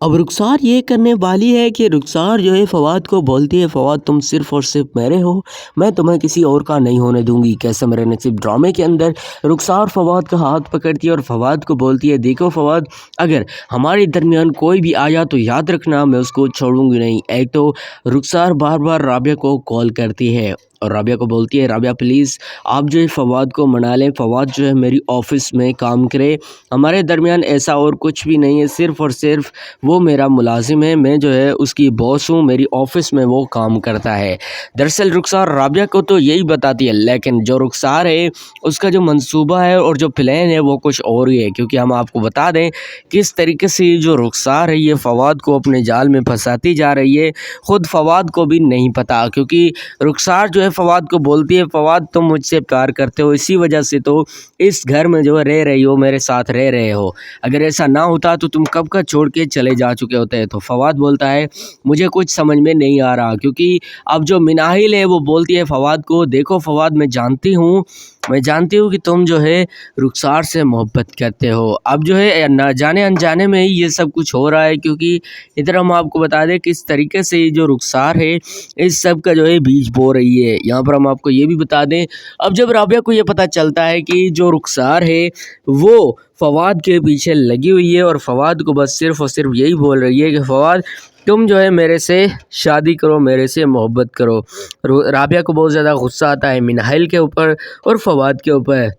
अब रुखसार ये करने वाली है कि रुखसार जो है फवाद को बोलती है, फवाद तुम सिर्फ़ और सिर्फ मेरे हो, मैं तुम्हें किसी और का नहीं होने दूंगी। कैसे मेरे नसीब ड्रामे के अंदर रुखसार फवाद का हाथ पकड़ती है और फवाद को बोलती है, देखो फवाद, अगर हमारे दरमियान कोई भी आया तो याद रखना मैं उसको छोड़ूंगी नहीं। एक तो रुखसार बार बार राबिया को कॉल करती है और राबिया को बोलती है, राबिया प्लीज़ आप जो है फवाद को मना लें, फवाद जो है मेरी ऑफ़िस में काम करे, हमारे दरमियान ऐसा और कुछ भी नहीं है, सिर्फ़ और सिर्फ वो मेरा मुलाजिम है, मैं जो है उसकी बॉस हूँ, मेरी ऑफ़िस में वो काम करता है। दरअसल रुखसार राबिया को तो यही बताती है, लेकिन जो रुखसार है उसका जो मंसूबा है और जो प्लान है वो कुछ और ही है। क्योंकि हम आपको बता दें किस तरीके से ये जो रुखसार है ये फवाद को अपने जाल में फंसाती जा रही है, ख़ुद फवाद को भी नहीं पता। क्योंकि रुखसार जो है फवाद को बोलती है, फवाद तुम मुझसे प्यार करते हो, इसी वजह से तो इस घर में जो है रह रही हो, मेरे साथ रह रहे हो, अगर ऐसा ना होता तो तुम कब का छोड़ के चले जा चुके होते। तो फवाद बोलता है मुझे कुछ समझ में नहीं आ रहा। क्योंकि अब जो मिनाहिल है वो बोलती है फवाद को, देखो फवाद मैं जानती हूँ कि तुम जो है रुखसार से मोहब्बत करते हो। अब जो है ना जाने अनजाने में ही ये सब कुछ हो रहा है। क्योंकि इधर हम आपको बता दें किस तरीके से ये जो रुखसार है इस सब का जो है बीज बो रही है। यहाँ पर हम आपको ये भी बता दें, अब जब राबिया को ये पता चलता है कि जो रुखसार है वो फवाद के पीछे लगी हुई है और फवाद को बस सिर्फ़ और सिर्फ यही बोल रही है कि फवाद तुम जो है मेरे से शादी करो, मेरे से मोहब्बत करो। राबिया को बहुत ज़्यादा गुस्सा आता है मिनाहिल के ऊपर और फवाद के ऊपर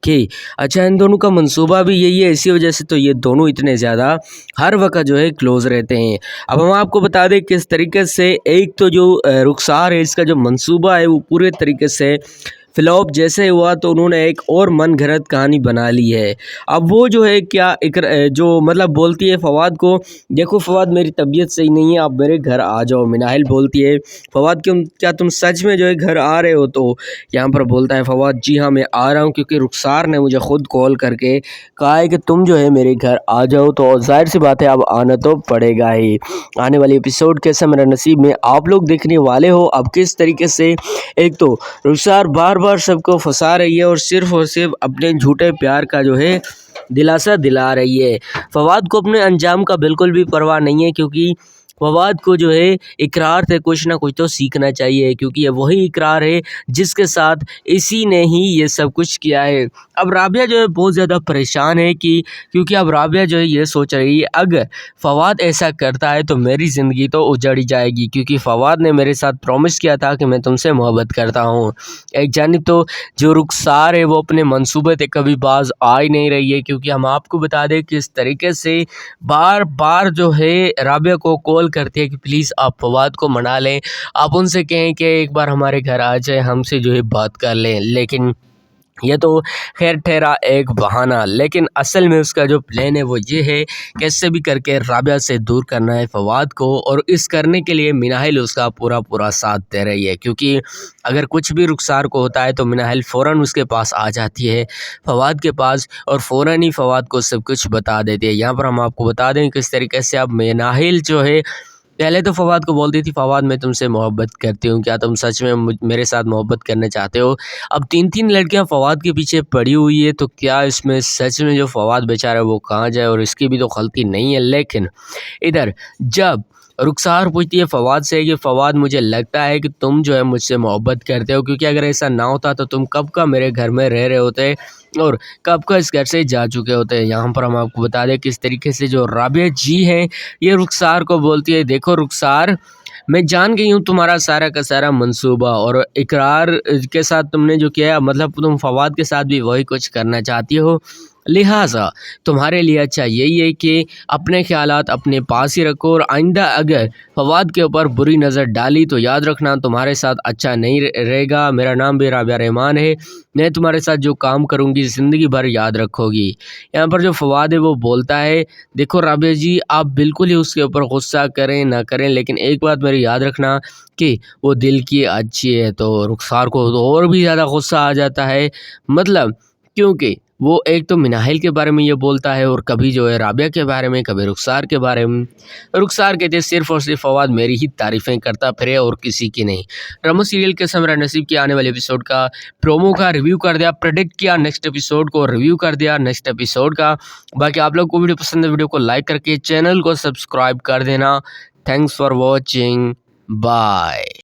कि अच्छा इन दोनों का मंसूबा भी यही है, इसी वजह से तो ये दोनों इतने ज़्यादा हर वक्त जो है क्लोज़ रहते हैं। अब हम आपको बता दें किस तरीके से एक तो जो रुखसार है इसका जो मंसूबा है वो पूरे तरीके से फ्लॉप जैसे हुआ तो उन्होंने एक और मन घड़त कहानी बना ली है। अब वो जो है क्या जो मतलब बोलती है फवाद को, देखो फवाद मेरी तबीयत सही नहीं है, आप मेरे घर आ जाओ। मिनाहिल बोलती है फवाद क्या तुम सच में जो है घर आ रहे हो? तो यहाँ पर बोलता है फवाद जी हाँ मैं आ रहा हूँ, क्योंकि रुखसार ने मुझे ख़ुद कॉल करके कहा है कि तुम जो है मेरे घर आ जाओ। तो ज़ाहिर सी बात है अब आना तो पड़ेगा ही। आने वाली एपिसोड कैसा मेरा नसीब में आप लोग देखने वाले हो। अब किस तरीके से एक तो रुखसार बार बार सबको फंसा रही है और सिर्फ अपने झूठे प्यार का जो है दिलासा दिला रही है। फवाद को अपने अंजाम का बिल्कुल भी परवाह नहीं है, क्योंकि फवाद को जो है इकरार से कुछ ना कुछ तो सीखना चाहिए। क्योंकि ये वही इकरार है जिसके साथ इसी ने ही ये सब कुछ किया है। अब राबिया जो है बहुत ज़्यादा परेशान है क्योंकि अब राबिया जो है ये सोच रही है अगर फवाद ऐसा करता है तो मेरी ज़िंदगी तो उजड़ जाएगी। क्योंकि फवाद ने मेरे साथ प्रॉमिस किया था कि मैं तुमसे मोहब्बत करता हूँ। एक जानिब तो जो रुखसार है वो अपने मंसूबे से कभी बाज आ ही नहीं रही है। क्योंकि हम आपको बता दें कि इस तरीके से बार बार जो है राबिया को कॉल करती है कि प्लीज़ आप फवाद को मना लें, आप उनसे कहें कि एक बार हमारे घर आ जाए, हमसे जो है बात कर लें। लेकिन ये तो खैर ठहरा एक बहाना, लेकिन असल में उसका जो प्लान है वो ये है कैसे भी करके राबिया से दूर करना है फवाद को। और इस करने के लिए मिनाहिल उसका पूरा साथ दे रही है। क्योंकि अगर कुछ भी रुखसार को होता है तो मिनाहिल फ़ौरन उसके पास आ जाती है फवाद के पास और फ़ौरन ही फवाद को सब कुछ बता देती है। यहाँ पर हम आपको बता दें किस तरीके से अब मिनाहिल जो है पहले तो फवाद को बोलती थी फवाद मैं तुमसे मोहब्बत करती हूँ, क्या तुम सच में मेरे साथ मोहब्बत करना चाहते हो? अब 3-3 लड़कियां फवाद के पीछे पड़ी हुई है, तो क्या इसमें सच में जो फवाद बेचारा वो कहाँ जाए? और इसकी भी तो गलती नहीं है। लेकिन इधर जब रुखसार पूछती है फवाद से कि फ़वाद मुझे लगता है कि तुम जो है मुझसे मोहब्बत करते हो, क्योंकि अगर ऐसा ना होता तो तुम कब का मेरे घर में रह रहे होते और कब का इस घर से जा चुके होते। यहाँ पर हम आपको बता दें किस तरीके से जो राबिया जी हैं ये रुखसार को बोलती है, देखो रुखसार मैं जान गई हूँ तुम्हारा सारा का सारा मंसूबा और इकरार के साथ तुमने जो किया है, मतलब तुम फवाद के साथ भी वही कुछ करना चाहती हो, लिहाजा तुम्हारे लिए अच्छा यही है कि अपने ख्यालात अपने पास ही रखो और आइंदा अगर फवाद के ऊपर बुरी नज़र डाली तो याद रखना तुम्हारे साथ अच्छा नहीं रहेगा। मेरा नाम भी राबिया रहमान है, मैं तुम्हारे साथ जो काम करूँगी ज़िंदगी भर याद रखोगी। यहाँ पर जो फवाद है वो बोलता है, देखो राबिया जी आप बिल्कुल ही उसके ऊपर गुस्सा करें ना करें, लेकिन एक बात मेरी याद रखना कि वो दिल की अच्छी है। तो रुखसार को तो और भी ज़्यादा गुस्सा आ जाता है, मतलब क्योंकि وہ ایک تو مناحل کے بارے میں یہ بولتا ہے اور کبھی جو ہے رابعہ کے بارے میں، کبھی رخسار کے بارے میں۔ رخسار کہتے ہیں صرف اور صرف فواد میری ہی تعریفیں کرتا پھرے اور کسی کی نہیں۔ ڈرامہ سیریل قسم میرا نصیب کی آنے والے ایپیسوڈ کا پرومو کا ریویو کر دیا، پریڈکٹ کیا نیکسٹ ایپیسوڈ کو، ریویو کر دیا نیکسٹ ایپیسوڈ کا۔ باقی آپ لوگ کو ویڈیو پسند ہے، ویڈیو کو لائک کر کے چینل کو سبسکرائب کر دینا۔ Thanks for watching, bye.